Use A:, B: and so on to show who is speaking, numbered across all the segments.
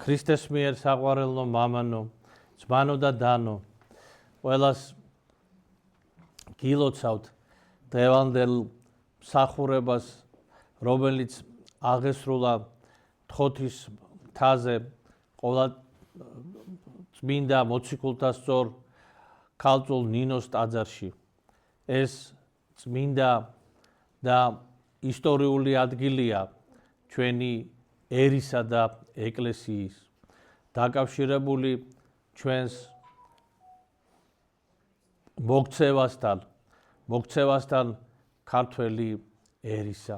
A: ქრისტეს მიერ საყვარელო მამანო, ძმანო და დანო, ყველას გილოცავთ დღევანდელ მსახურებას, რომელიც აღესრულა თოთის მთაზე ყოველ წმინდა მოციქულთა სწორ ქალწულ ნინოს ტაძარში. ეს წმინდა და ისტორიული ადგილია ჩვენი ერისა და ეკლესიის, დაკავშირებული ჩვენს მოქცევასთან ქართველი ერისა.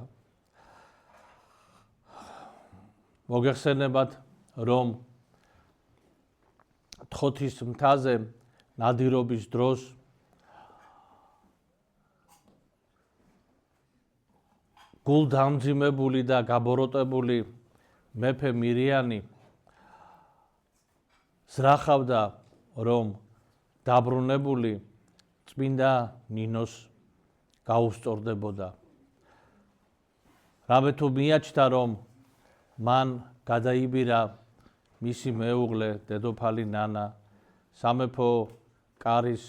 A: მოგეხსენებათ, რომ თოთის მთაზე ნადირობის დროს გულდამძიმებული და გაბოროტებული მეფე მირიანი ზრახავდა, რომ დაბრუნებული წმინდა ნინოს გაუსწორდებოდა. რამე თუ მიაჩნდა, რომ მან გადაიბირა მისი მეუღლე დედოფალი ნანა, სამეფო კარის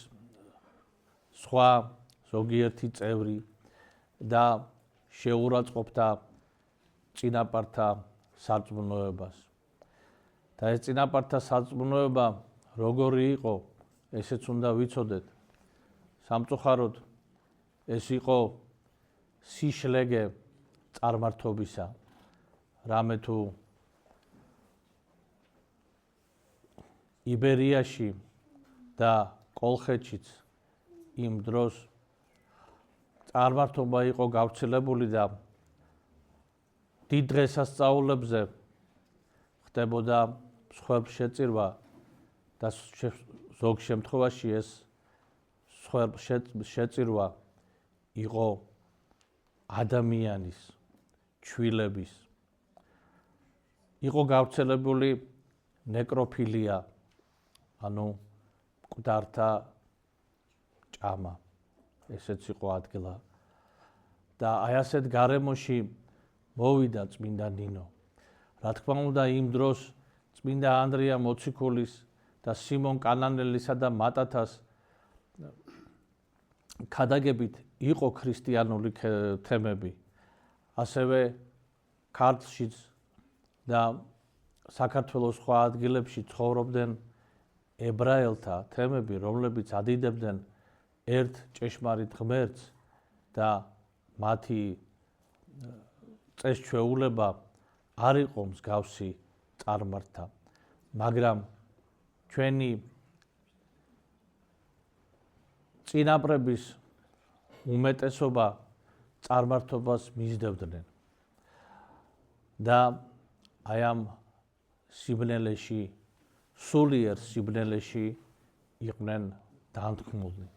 A: სხვა ზოგიერთი წევრი და შეურაცხყოფდა წინაპართა სარწმუნოებას. და ეს წინაპართა სარწმუნოება როგორი იყო, ესეც უნდა ვიცოდეთ. სამწუხაროდ ეს იყო სიშლეგე წარმართობისა. რამე თუ იბერიაში და კოლხეთშიც იმ დროს წარმართობა იყო გავრცელებული და დიდ დღესასწაულებზე ხდებოდა მსხვერპლ შეწირვა და ზოგ შემთხვევაში ეს მსხვერპლ შეწირვა იყო ადამიანის, ჩვილების. იყო გავრცელებული ნეკროფილია, ანუ მკვდართა ჭამა. ესეც იყო ადგილა. და აი ასეთ გარემოში მოვიდა წმინდა ნინო. რა თქმა უნდა, იმ დროს წმინდა ანდრია მოციქულის და სიმონ კანანელისა და მატათას ქადაგებით იყო ქრისტიანული თემები. ასევე ქართლშიც და საქართველოს სხვა ადგილებში ცხოვრობდნენ ებრაელთა თემები, რომლებიც ადიდებდნენ ერთ ჭეშმარიტ ღმერთს და მათი წესჩვეულება არ იყო მსგავსი წარმართთა. მაგრამ ჩვენი წინაპრების უმეტესობა წარმართობას მისდევდნენ და აი ამ სიბნელეში, სულიერ სიბნელეში იყვნენ დამთქმულნი.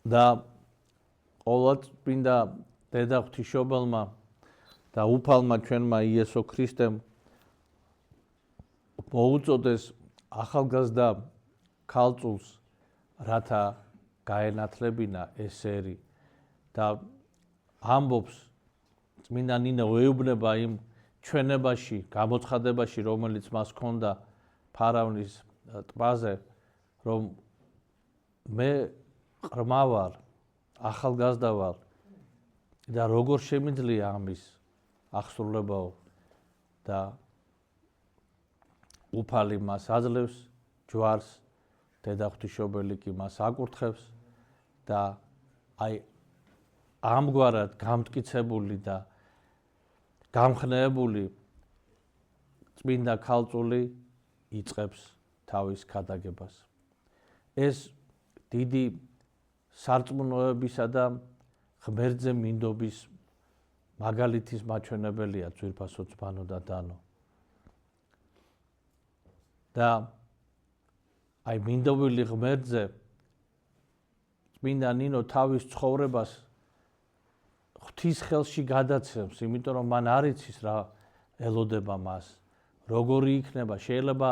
A: და ყოვლადწმინდა დედა ღვთისმშობელმა და უფალმა ჩვენმა იესო ქრისტემ მოუწოდეს ახალგაზრდა ქალწულს, რათა გაენათლებინა ეს ერი და ამბობს წმინდა ნინო ეუბნება იმ ჩვენებაში, გამოცხადებაში, რომელიც მას ჰქონდა ფარავნის ტბაზე, რომ მე ყრმა ვარ, ახალგაზრდა ვარ და როგორ შემიძლია ამის აღსრულებაო. და უფალი მას აძლევს ჯვარს, დედა ღვთისმშობელი კი მას აკურთხებს და აი ამგვარად გამტკიცებული და გამხნეებული წმინდა ქალწული იწყებს თავის ქადაგებას. ეს დიდი სარწმუნოებისა და ღმერთზე მინდობის მაგალითის მაჩვენებელია ძვირფასო ძმანო და დანო. და აი მინდობილი ღმერთზე წმინდა ნინო თავის ცხოვრებას ღვთის ხელში გადაცემს, იმიტომ რომ მან არ იცის რა ელოდება მას, როგორი იქნება, შეიძლება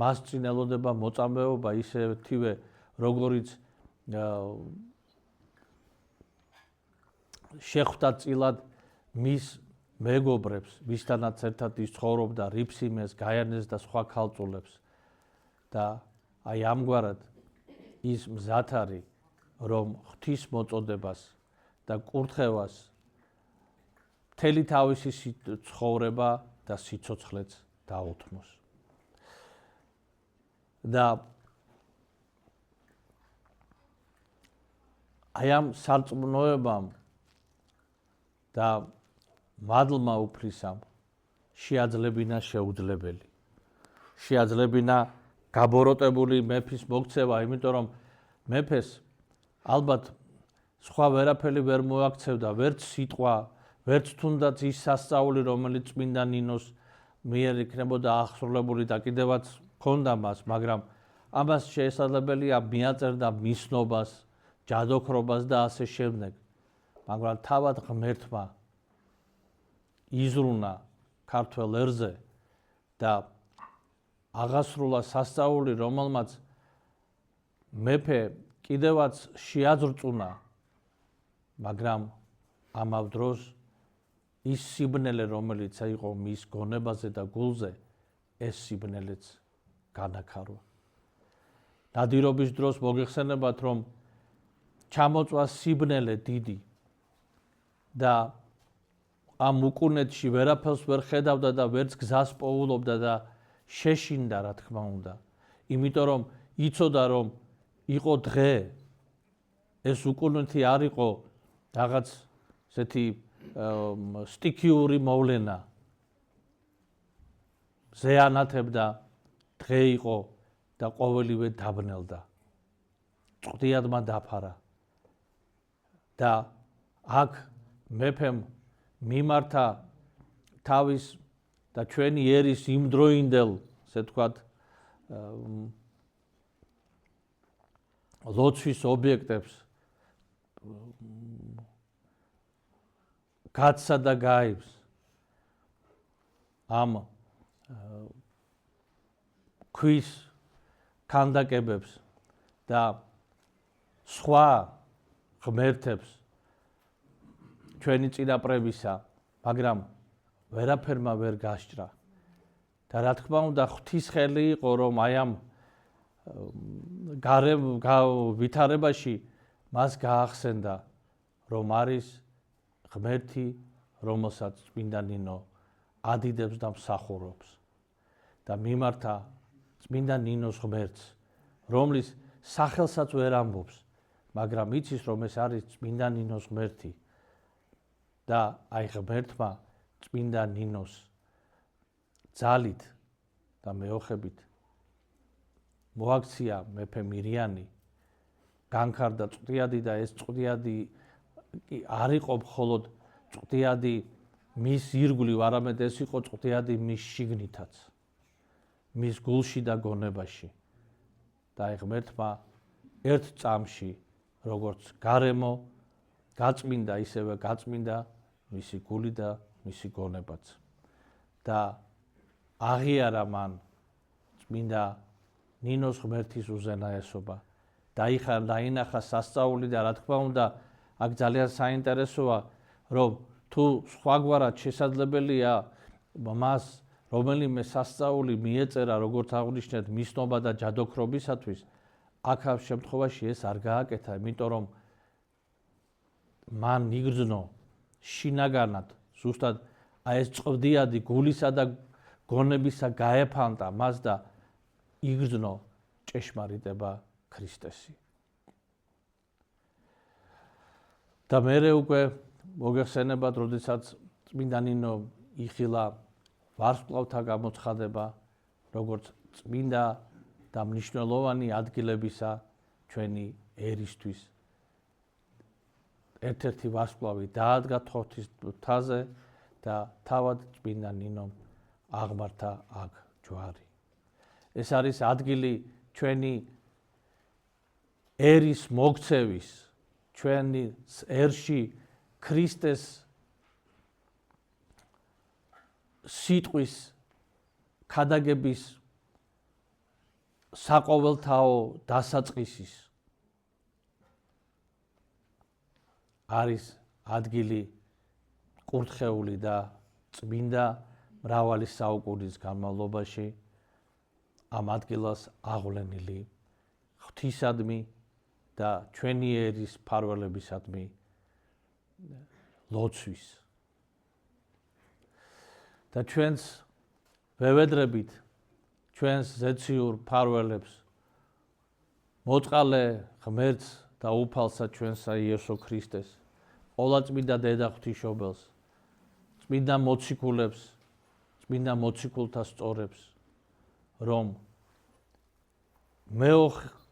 A: მას წინ ელოდება მოწამეობა ისეთივე როგორიც შეხვდა წილად მის მეგობრებს, ვისთანაც ერთად ის ცხოვრობდა, რიფსიმეს, გაიანეს და სხვა ქალწულებს. და აი ამგვარად ის მზად არის, რომ ღვთის მოწოდებას და კურთხევას მთელი თავისი ცხოვრება და სიცოცხლეც დაუთმოს. და აი ამ სარწმუნოებამ და მადლმა უფლისამ შეაძლებინა შეუძლებელი. შეაძლებინა გაბოროტებული მეფის მოქცევა, იმიტომ რომ მეფეს ალბათ სხვა ვერაფერი ვერ მოაქცევდა, ვერც სიტყვა, ვერც თუნდაც ის სასწაული, რომელიც წმინდა ნინოს მიერ იქნებოდა აღსრულებული და კიდევაც ჰქონდა მას, მაგრამ ამას შესაძლებელია მიაწერდა მისნობას, ჯადოქრობას და ასე შემდეგ. მაგრამ თავად ღმერთმა იზრუნა ქართველ ერზე და აღასრულა სასწაული, რომელმაც მეფე კიდევაც შეაძრწუნა, მაგრამ ამავ დროს ის სიბნელე, რომელიც იყო მის გონებაზე და გულზე, ეს სიბნელეც განაქარვა. ნადირობის დროს მოგეხსენებათ, რომ ჩამოწვა სიბნელე დიდი და ამ უკუნეთში ვერაფერს ვერ ხედავდა და ვერც გზას პოულობდა და შეშინდა, რა თქმა უნდა. იმიტომ რომ იცოდა, რომ იყო დღე, ეს უკუნეთი არ იყო რაღაც ესეთი სტიქიური მოვლენა. ზეანათებდა, დღე იყო და ყოველივე დაბნელდა. წვდიადმა დაფარა. და აქ მეფემ მიმართა თავის და ჩვენი ერის იმდროინდელ, ასე ვთქვათ, ლოცვის ობიექტებს გაცსა და გაიბს ამ ქვის ქანდაკებებს და სხვა ღმერთებს ჩვენი წინაპრებისა, მაგრამ ვერაფერმა ვერ გასჭრა. და რა თქმა უნდა, ღვთის ხელი იყო, რომ აი ამ ვითარებაში მას გაახსენდა, რომ არის ღმერთი, რომელსაც წმინდა ნინო ადიდებს და მსახურობს. და მიმართა წმინდა ნინოს ღმერთს, რომლის სახელსაც ვერ ამბობს, მაგრამ იცის, რომ ეს არის წმინდა ნინოს ღმერთი. და აი ღმერთმა წმინდა ნინოს ძალით და მეოხებით მოაქცია მეფე მირიანი, განქარდა წვდიადი და ეს წვდიადი არ იყო მხოლოდ წვდიადი მის ირგვლივ, არამედ ეს იყო წვდიადი მის შიგნითაც, მის გულში და გონებაში. და აი ღმერთმა ერთ წამში, როგორც გარემო გაწმინდა, ისევე გაწმინდა მისი გული და მისი გონებაც. და აღიარა მან წმინდა ნინოს ღმერთის უზენაესობა. დაინახა სასწაული და რა თქმა უნდა, აქ ძალიან საინტერესოა, რომ თუ სხვაგვარად შესაძლებელია მას რომელიმე სასწაული მიეწერა, როგორც აღვნიშნეთ, მისნობა და ჯადოქრობისათვის, აქ ამ შემთხვევაში ეს არ გააკეთა, იმიტომ რომ მან იგრძნო შინაგანად, ზუსტად აი ეს წვდიადი გულისა და გონებისა გაეფანტა მას და იგრძნო ჭეშმარიტება ქრისტესი. და მერე უკვე მოგეხსენებათ, როდესაც წმინდა ნინო იხილა ვარსკვლავთა გამოცხადება, როგორც წმინდა და მნიშვნელოვანი ადგილებისა ჩვენი ერისთვის. ერთ-ერთი ვარსკვლავი დაადგა თოთის მთაზე და თავად წმინდა ნინომ აღმართა აქ ჯვარი. ეს არის ადგილი ჩვენი ერის მოქცევის, ჩვენი ერში ქრისტეს სიტყვის ქადაგების საყოველთაო დასაწყისის არის ადგილი კურთხეული და წმინდა მრავალი საუკუნის განმავლობაში ამ ადგილას აღვლენილი ღვთისადმი და ჩვენი ერის მფარველებისადმი ლოცვის. და ჩვენს ვევედრებით ჩვენს ზეციურ მფარველებს მოწყალე ღმერთს და უფალსა ჩვენსა იესო ქრისტეს, ყოვლადწმინდა დედა ღვთისმშობელს, წმინდა მოციქულებს, წმინდა მოციქულთა სწორებს, რომ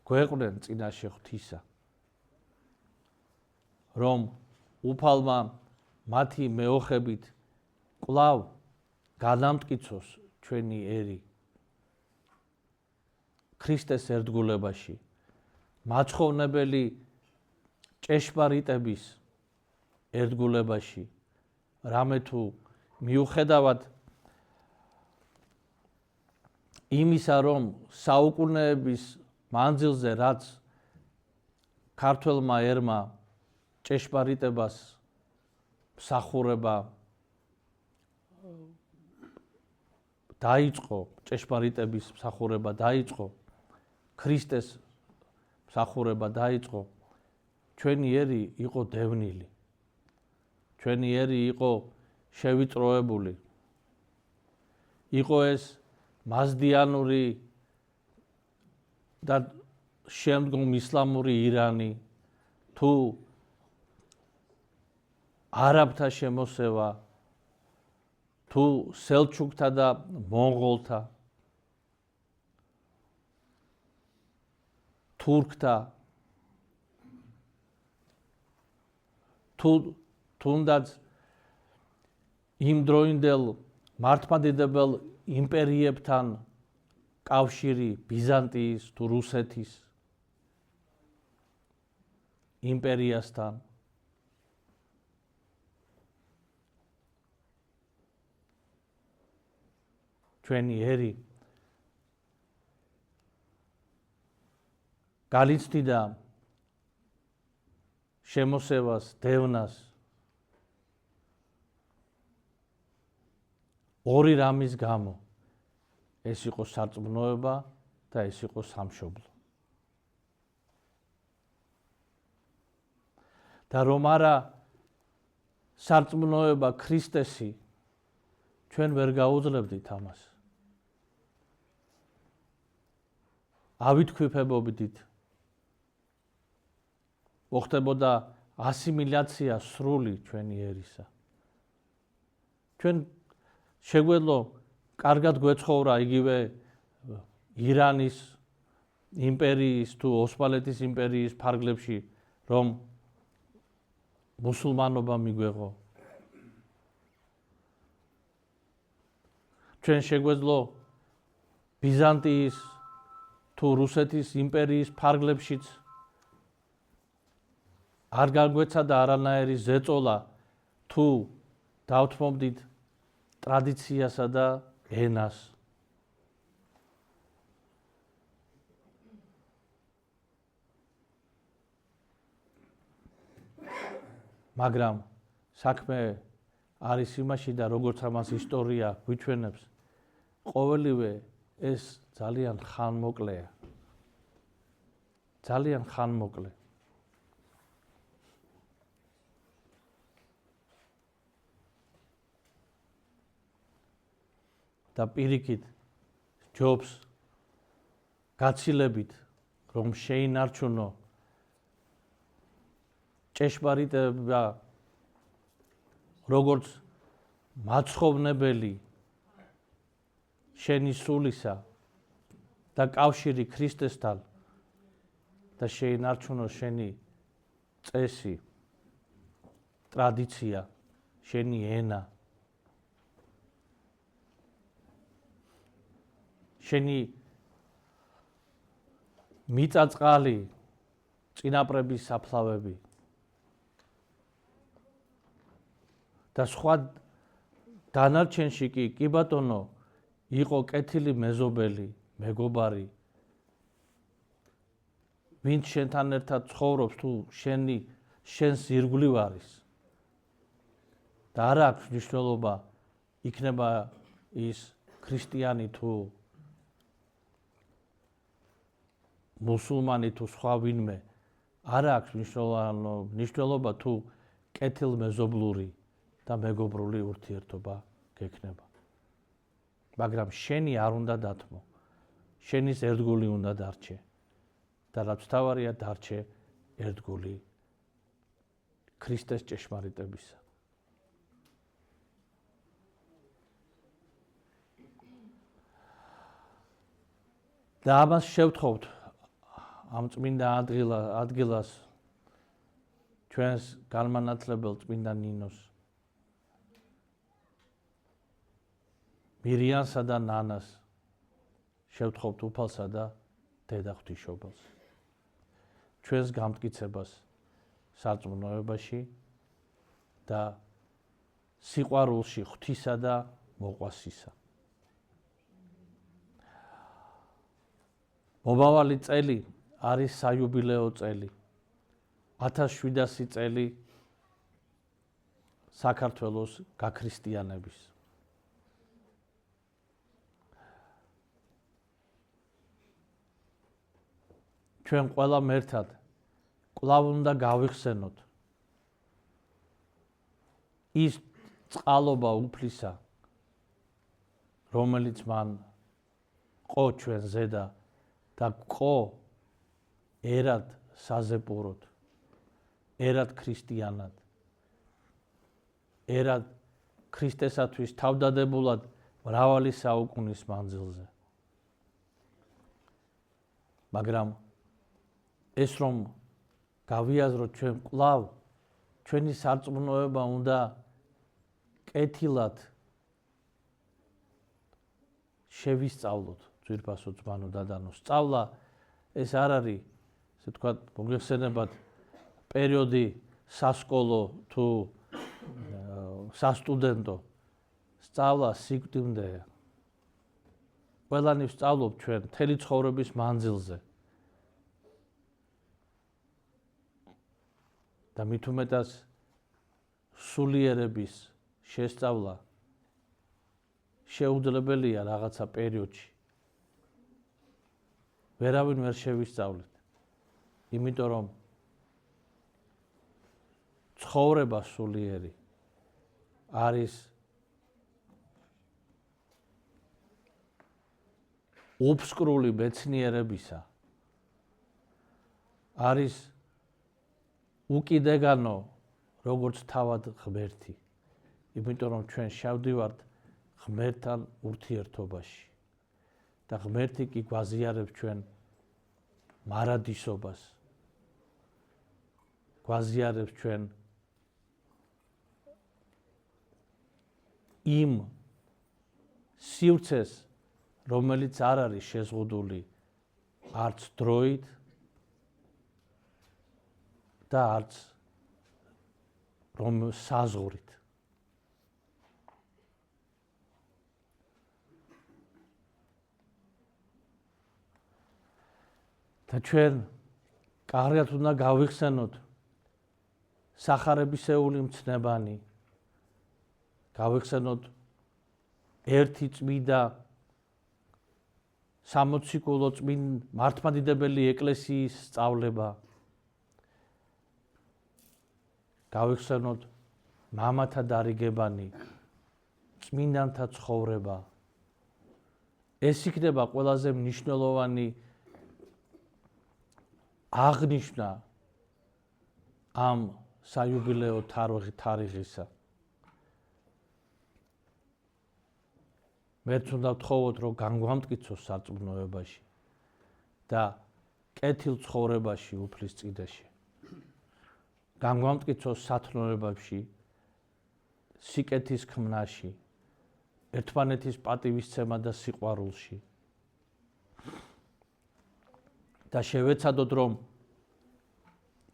A: გვეყვნენ წინაშე ღვთისა, რომ უფალმა მათი მეოხებით კვლავ განამტკიცოს ჩვენი ერი ქრისტეს ერთგულებაში, მაცხოვნებელი ჭეშმარიტების ერთგულებაში, რამე თუ მიუხედავად იმისა, რომ საუკუნეების მანძილზე რაც ქართველმა ერმა ჭეშმარიტებას მსახურება დაიწყო, ჭეშმარიტების მსახურება დაიწყო, ქრისტეს მსახურება დაიწყო, ჩვენი ერი იყო დევნილი, ჩვენი ერი იყო შევიწროებული, იყო ეს მაზდიანური და შემდგომ ისლამური ირანი, თუ არაბთა შემოსევა, თუ სელჩუკთა და მონღოლთა, თურქთა, თუნდაც იმ დროინდელ მართლმადიდებელ იმპერიებთან კავშირი ბიზანტიის თუ რუსეთის იმპერიასთან, ჩვენი ერი განიცდიდა შემოსევას, დევნას ორი რამის გამო. ეს იყო სარწმუნოება და ეს იყო სამშობლო. და რომ არა სარწმუნოება ქრისტესი, ჩვენ ვერ გაუძლებდით ამას. ავითქვიფებოდით, მოხდებოდა ასიმილაცია სრული ჩვენი ერისა. ჩვენ შეგვეძლო კარგად გვეცხოვრა იგივე ირანის იმპერიის თუ ოსმალეთის იმპერიის ფარგლებში, რომ მუსულმანობა მიგვეღო. ჩვენ შეგვეძლო ბიზანტიის თუ რუსეთის იმპერიის ფარგლებშიც არ გაგვეცადა არანაირი ზეწოლა, თუ დავთმობდით ტრადიციასა და ენას. მაგრამ საქმე არის იმაში და როგორც ამას ისტორია გვიჩვენებს, ყოველივე ეს ძალიან ხანმოკლეა. ძალიან ხანმოკლე. და პირიქით ჯობს გაცილებით, რომ შეინარჩუნო ჭეშმარიტება როგორც მაცხოვნებელი შენი სულისა და კავშირი ქრისტესთან და შეინარჩუნო შენი წესი, ტრადიცია, შენი ენა, შენი მიწაწყალი, წინაპრების საფლავები და სხვა დანარჩენში კი ბატონო იყო კეთილი მეზობელი, მეგობარი, ვინც შენთან ერთად ცხოვრობს თუ შენს ირგვლივ არის და არ აქვს მნიშვნელობა იქნება ის ქრისტიანი თუ მუსულმანი თუ სხვა ვინმე არ აქვს მნიშვნელობა თუ კეთილმეზობლური და მეგობრული ურთიერთობა გექნება. მაგრამ შენი არ უნდა დათმო. შენის ერთგული უნდა დარჩე. და რაც თავარია დარჩე ერთგული ქრისტეს ჭეშმარიტებისა. და ამას შევთხოვთ ამ წმინდა ადგილას ჩვენს განმანათლებელ წმინდა ნინოს მირიანსა და ნანას შევთხოვთ უფალსა და დედა ღვთისმშობელს ჩვენს გამტკიცებას სარწმუნოებაში და სიყვარულში ღვთისა და მოყვასისა. მომავალი წელი არის საიუბილეო წელი. 1700 წელი საქართველოს გაქრისტიანების. ჩვენ ყველამ ერთად კვლავ უნდა გავიხსენოთ ის წყალობა უფლისა, რომელიც მან ყო ჩვენ ზედა და ყო ერად საზეპუროთ, ერად ქრისტიანად, ერად ქრისტესათვის თავდადებულად მრავალი საუკუნის მანძილზე. მაგრამ ეს რომ გავიაზროთ ჩვენ კვლავ, ჩვენი სარწმუნოება უნდა კეთილად შევისწავლოთ, ძვირფასო ძმანო დადანო. სწავლა ეს არ არის, ესე ვთქვათ, მოგეხსენებათ პერიოდი სასკოლო თუ სასტუდენტო. სწავლა სიკვდილმდეა. ყველანი ვსწავლობთ ჩვენ მთელი ცხოვრების მანძილზე. და მით უმეტას სულიერების შესწავლა შეუძლებელია რაღაცა პერიოდში. ვერავინ ვერ შევისწავლეთ. იმიტომ რომ ცხოვრება სულიერი არის ობსკრული მეცნიერებისა. არის უკიდეგანო როგორც თავად ღმერთი. იმიტომ რომ ჩვენ შევდივართ ღმერთთან ურთიერთობაში. და ღმერთი კი გვაზიარებს ჩვენ მარადისობას. გვაზიარებს ჩვენ იმ სივრცეს, რომელიც არ არის შეზღუდული არც დროით და არც რომ საზღვრით. და ჩვენ კარგად უნდა გავიხსენოთ სახარებისეული მცნებანი. გავიხსენოთ ერთი წმიდა სამოციქულო მართლმადიდებელი ეკლესიის სწავლება. გავიხსენოთ მამათა დარიგებანი, წმინდანთა ცხოვრება. ეს იქნება ყველაზე მნიშვნელოვანი აღნიშვნა ამ საიუბილეო თარიღისა. მეც უნდა ვთხოვოთ, რომ განგვამტკიცოს სარწმუნოებაში და კეთილ ცხოვრებაში უფლის წინაშე. განგვამტკიცოს სათნოებებში, სიკეთის ქმნაში, ერთმანეთის პატივისცემა და სიყვარულში. და შევეცადოთ, რომ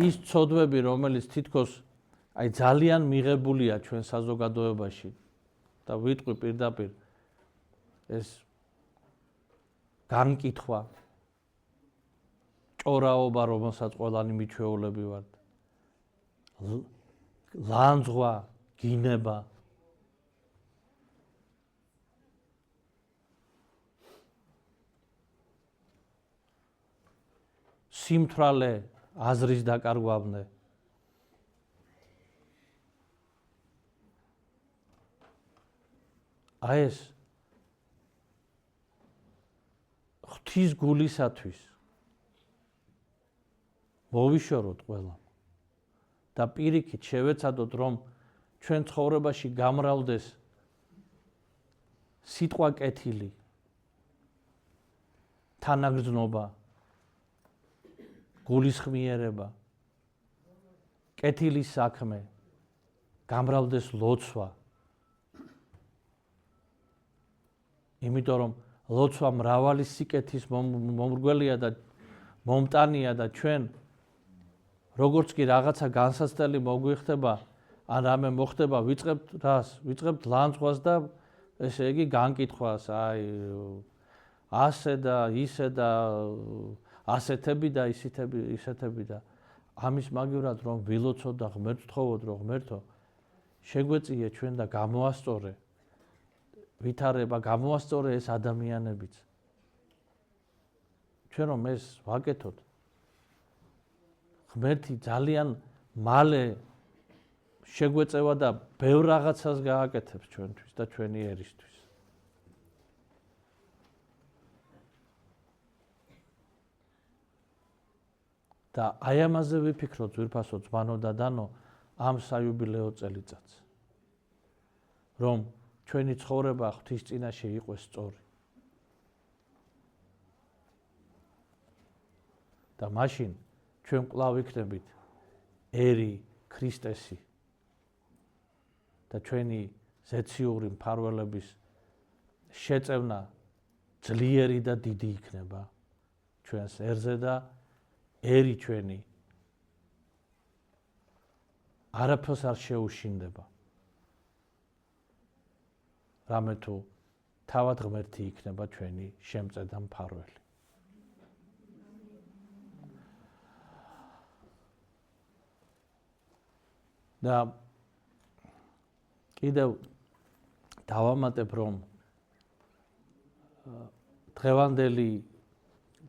A: ის ცოდვები, რომელიც თითქოს ძალიან მიღებულია ჩვენ საზოგადოებაში და ვიტყვი პირდაპირ ეს განკითხვა, ჭორაობა, რომელსაც ყველანი მიჩვეულები ვართ, ლანძღვა, გინება, სიმთვრალე აზრის დაკარგვამდე. აი ეს ღვთის გულისათვის მოვიშოროთ ყველა და პირიქით შევეცადოთ, რომ ჩვენ ცხოვრებაში გამრავლდეს სიტყვა კეთილი, თანაგრძნობა, გულისხმიერება, კეთილი საქმე, გამრავლდეს ლოცვა. იმიტომ რომ ლოცვა მრავალი სიკეთის მომრგველია და მომტანია და ჩვენ როგორც კი რაღაცა განსაცდელი მოგვიხდება, ან რამე მოხდება, ვიწყებთ რას? ვიწყებთ ლანძღვას და ესე იგი განკითხვას, აი ასე და ისე და ასეთები და ისეთები და ამის მაგივრად რომ ვილოცოთ და ღმერთს ვთხოვოთ, რომ ღმერთო შეგვეწიე ჩვენ და გამოასწორე ვითარება, გამოასწორე ეს ადამიანებიც. ჩვენ რომ ეს ვაკეთოთ, ღმერთი ძალიან მალე შეგვეწევა და ბევრ რაღაცას გააკეთებს ჩვენთვის და ჩვენი ერისთვის. და აი ამაზე ვიფიქროთ, ძვირფასო ძმანო და დანო, ამ საიუბილეო წელიწადს. რომ ჩვენი ცხოვრება ღვთის წინაშე იყოს სწორი. და მაშინ ჩვენ კვლავ ვიქნებით ერი ქრისტესი და ჩვენი ზეციური მფარველების შეწევნა ძლიერი და დიდი იქნება ჩვენს ერზე და ერი ჩვენი არაფერს არ შეუშინდება. რამე თუ თავად ღმერთი იქნება ჩვენი შემწე და მფარველი. და კიდევ დავამატებ, რომ დღევანდელი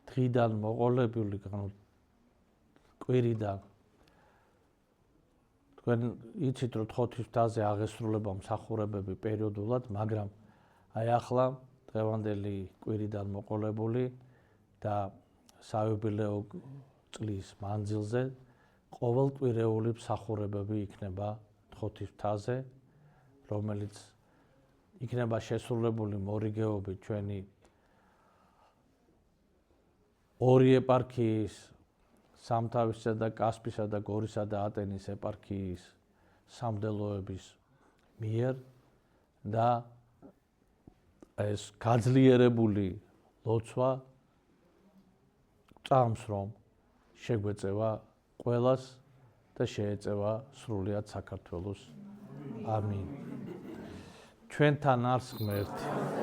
A: დღიდან მოყოლებული კვირიდან თქვენ იცით, რომ თხოთისმთაზე აღესრულება მსახურებები პერიოდულად, მაგრამ აი ახლა დღევანდელი კვირიდან მოყოლებული და საიუბილეო წლის მანძილზე ყოველკვირეული მსახურებები იქნება თხოთისმთაზე, რომელიც იქნება შესრულებული მორიგეობით ჩვენი ორი ეპარქიის, სამთავისისა და კასპისა და გორისა და ატენის ეპარქიის სამდელოების მიერ და ეს გაძლიერებული ლოცვა წამს რომ შეგვეწევა ყველას და შეეწევა სრულიად საქართველოს. ამინ. ჩვენთან არს ღმერთი.